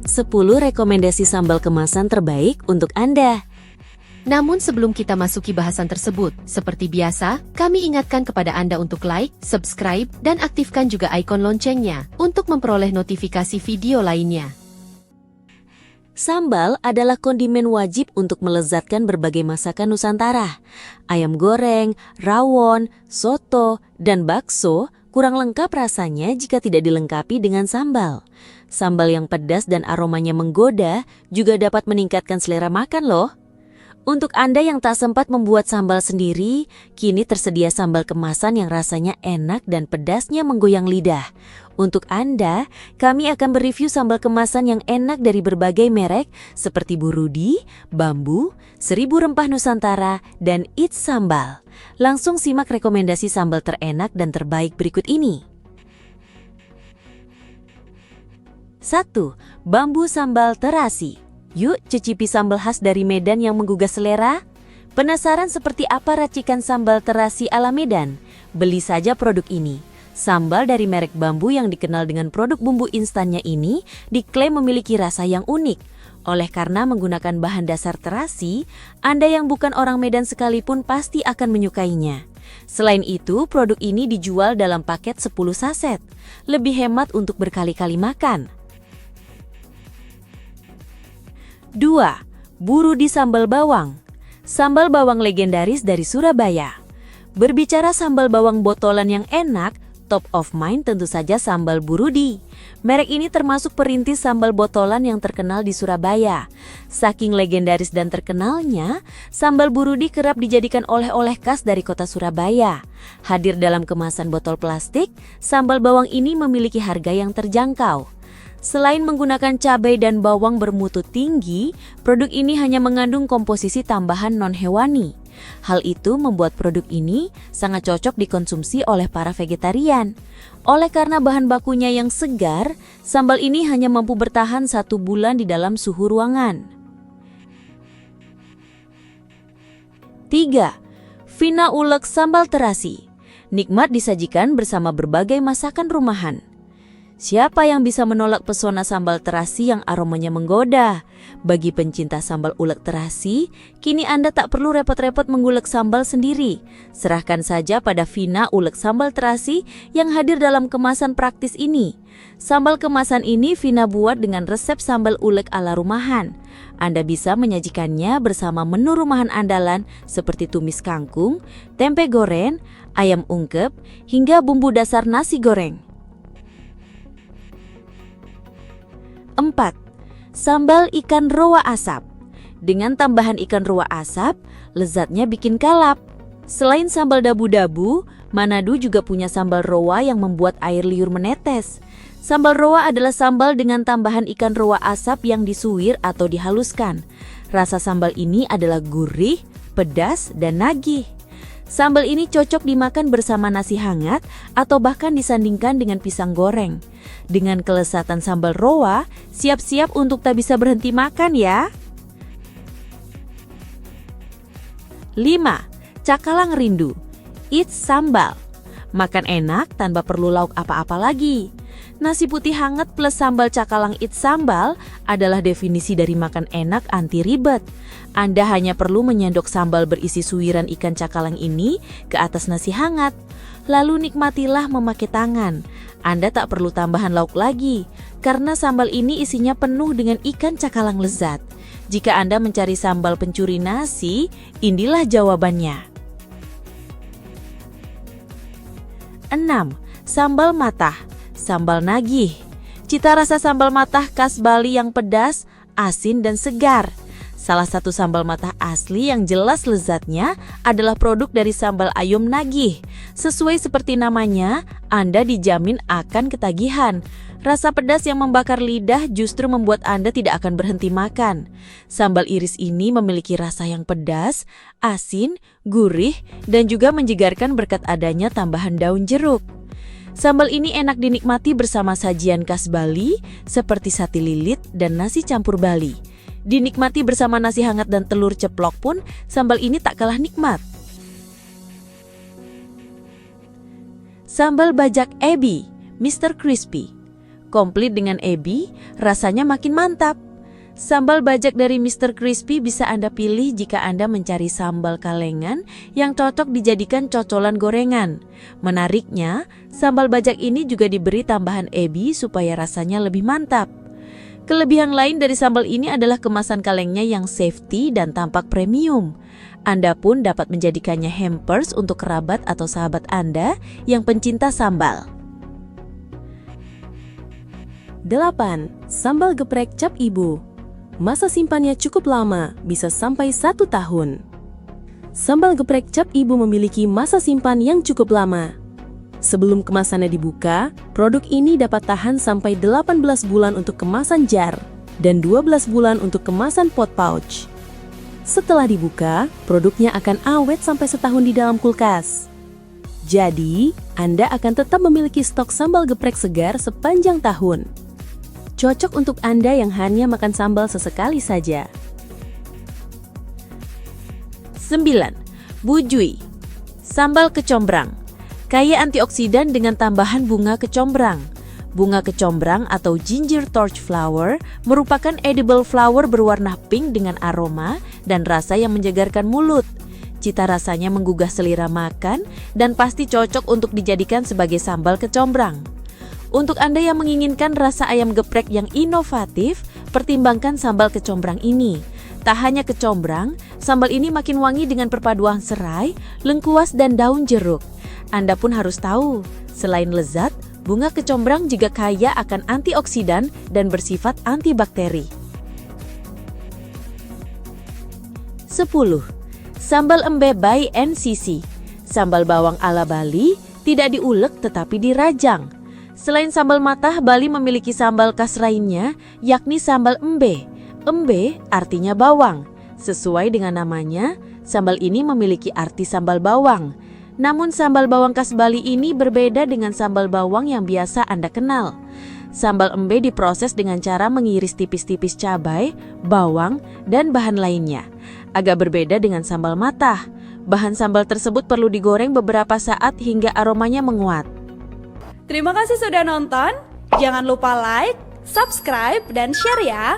10 rekomendasi sambal kemasan terbaik untuk Anda. Namun sebelum kita masuki bahasan tersebut, seperti biasa, kami ingatkan kepada Anda untuk like, subscribe, dan aktifkan juga ikon loncengnya untuk memperoleh notifikasi video lainnya. Sambal adalah kondimen wajib untuk melezatkan berbagai masakan Nusantara. Ayam goreng, rawon, soto, dan bakso kurang lengkap rasanya jika tidak dilengkapi dengan sambal. Sambal yang pedas dan aromanya menggoda juga dapat meningkatkan selera makan loh. Untuk Anda yang tak sempat membuat sambal sendiri, kini tersedia sambal kemasan yang rasanya enak dan pedasnya menggoyang lidah. Untuk Anda, kami akan mereview sambal kemasan yang enak dari berbagai merek seperti Bu Rudi, Bambu, 1000 Rempah Nusantara, dan It's Sambal. Langsung simak rekomendasi sambal terenak dan terbaik berikut ini. 1. Bambu Sambal Terasi. Yuk cicipi sambal khas dari Medan yang menggugah selera. Penasaran seperti apa racikan sambal terasi ala Medan? Beli saja produk ini. Sambal dari merek Bambu yang dikenal dengan produk bumbu instannya ini diklaim memiliki rasa yang unik. Oleh karena menggunakan bahan dasar terasi, Anda yang bukan orang Medan sekalipun pasti akan menyukainya. Selain itu, produk ini dijual dalam paket 10 saset. Lebih hemat untuk berkali-kali makan. 2. Bu Rudi Sambal Bawang. Sambal bawang legendaris dari Surabaya. Berbicara sambal bawang botolan yang enak, top of mind tentu saja sambal Bu Rudi. Merek ini termasuk perintis sambal botolan yang terkenal di Surabaya. Saking legendaris dan terkenalnya, sambal Bu Rudi kerap dijadikan oleh-oleh khas dari kota Surabaya. Hadir dalam kemasan botol plastik, sambal bawang ini memiliki harga yang terjangkau. Selain menggunakan cabai dan bawang bermutu tinggi, produk ini hanya mengandung komposisi tambahan non-hewani. Hal itu membuat produk ini sangat cocok dikonsumsi oleh para vegetarian. Oleh karena bahan bakunya yang segar, sambal ini hanya mampu bertahan 1 bulan di dalam suhu ruangan. 3. Vina Ulek Sambal Terasi. Nikmat disajikan bersama berbagai masakan rumahan. Siapa yang bisa menolak pesona sambal terasi yang aromanya menggoda? Bagi pencinta sambal ulek terasi, kini Anda tak perlu repot-repot mengulek sambal sendiri. Serahkan saja pada Vina Ulek Sambal Terasi yang hadir dalam kemasan praktis ini. Sambal kemasan ini Vina buat dengan resep sambal ulek ala rumahan. Anda bisa menyajikannya bersama menu rumahan andalan seperti tumis kangkung, tempe goreng, ayam ungkep, hingga bumbu dasar nasi goreng. 4. Sambal ikan roa asap. Dengan tambahan ikan roa asap, lezatnya bikin kalap. Selain sambal dabu-dabu, Manado juga punya sambal roa yang membuat air liur menetes. Sambal roa adalah sambal dengan tambahan ikan roa asap yang disuwir atau dihaluskan. Rasa sambal ini adalah gurih, pedas, dan nagih. Sambal ini cocok dimakan bersama nasi hangat atau bahkan disandingkan dengan pisang goreng. Dengan kelezatan sambal roa, siap-siap untuk tak bisa berhenti makan ya. 5. Cakalang Rindu. It's Sambal. Makan enak tanpa perlu lauk apa-apa lagi. Nasi putih hangat plus sambal cakalang It's Sambal adalah definisi dari makan enak anti ribet. Anda hanya perlu menyendok sambal berisi suwiran ikan cakalang ini ke atas nasi hangat. Lalu nikmatilah memakai tangan. Anda tak perlu tambahan lauk lagi, karena sambal ini isinya penuh dengan ikan cakalang lezat. Jika Anda mencari sambal pencuri nasi, inilah jawabannya. 6. Sambal matah. Sambal nagih. Cita rasa sambal matah khas Bali yang pedas, asin, dan segar. Salah satu sambal matah asli yang jelas lezatnya adalah produk dari sambal ayam nagih. Sesuai seperti namanya, Anda dijamin akan ketagihan. Rasa pedas yang membakar lidah justru membuat Anda tidak akan berhenti makan. Sambal iris ini memiliki rasa yang pedas, asin, gurih, dan juga menjegarkan berkat adanya tambahan daun jeruk. Sambal ini enak dinikmati bersama sajian khas Bali seperti sate lilit dan nasi campur Bali. Dinikmati bersama nasi hangat dan telur ceplok pun, sambal ini tak kalah nikmat. Sambal bajak Ebi, Mr. Crispy. Komplit dengan ebi, rasanya makin mantap. Sambal bajak dari Mr. Crispy bisa Anda pilih jika Anda mencari sambal kalengan yang cocok dijadikan cocolan gorengan. Menariknya, sambal bajak ini juga diberi tambahan ebi supaya rasanya lebih mantap. Kelebihan lain dari sambal ini adalah kemasan kalengnya yang safety dan tampak premium. Anda pun dapat menjadikannya hampers untuk kerabat atau sahabat Anda yang pencinta sambal. 8. Sambal geprek cap ibu. Masa simpannya cukup lama, bisa sampai 1 tahun. Sambal geprek cap ibu memiliki masa simpan yang cukup lama. Sebelum kemasannya dibuka, produk ini dapat tahan sampai 18 bulan untuk kemasan jar dan 12 bulan untuk kemasan pot pouch. Setelah dibuka, produknya akan awet sampai setahun di dalam kulkas. Jadi, Anda akan tetap memiliki stok sambal geprek segar sepanjang tahun. Cocok untuk Anda yang hanya makan sambal sesekali saja. 9. Bujui. Sambal kecombrang. Kaya antioksidan dengan tambahan bunga kecombrang. Bunga kecombrang atau ginger torch flower merupakan edible flower berwarna pink dengan aroma dan rasa yang menyegarkan mulut. Cita rasanya menggugah selera makan dan pasti cocok untuk dijadikan sebagai sambal kecombrang. Untuk Anda yang menginginkan rasa ayam geprek yang inovatif, pertimbangkan sambal kecombrang ini. Tak hanya kecombrang, sambal ini makin wangi dengan perpaduan serai, lengkuas, dan daun jeruk. Anda pun harus tahu, selain lezat, bunga kecombrang juga kaya akan antioksidan dan bersifat antibakteri. 10. Sambal embe by NCC. Sambal bawang ala Bali tidak diulek tetapi dirajang. Selain sambal matah, Bali memiliki sambal khas lainnya, yakni sambal embe. Embe artinya bawang. Sesuai dengan namanya, sambal ini memiliki arti sambal bawang. Namun sambal bawang khas Bali ini berbeda dengan sambal bawang yang biasa Anda kenal. Sambal embe diproses dengan cara mengiris tipis-tipis cabai, bawang, dan bahan lainnya. Agak berbeda dengan sambal matah. Bahan sambal tersebut perlu digoreng beberapa saat hingga aromanya menguat. Terima kasih sudah nonton. Jangan lupa like, subscribe, dan share ya.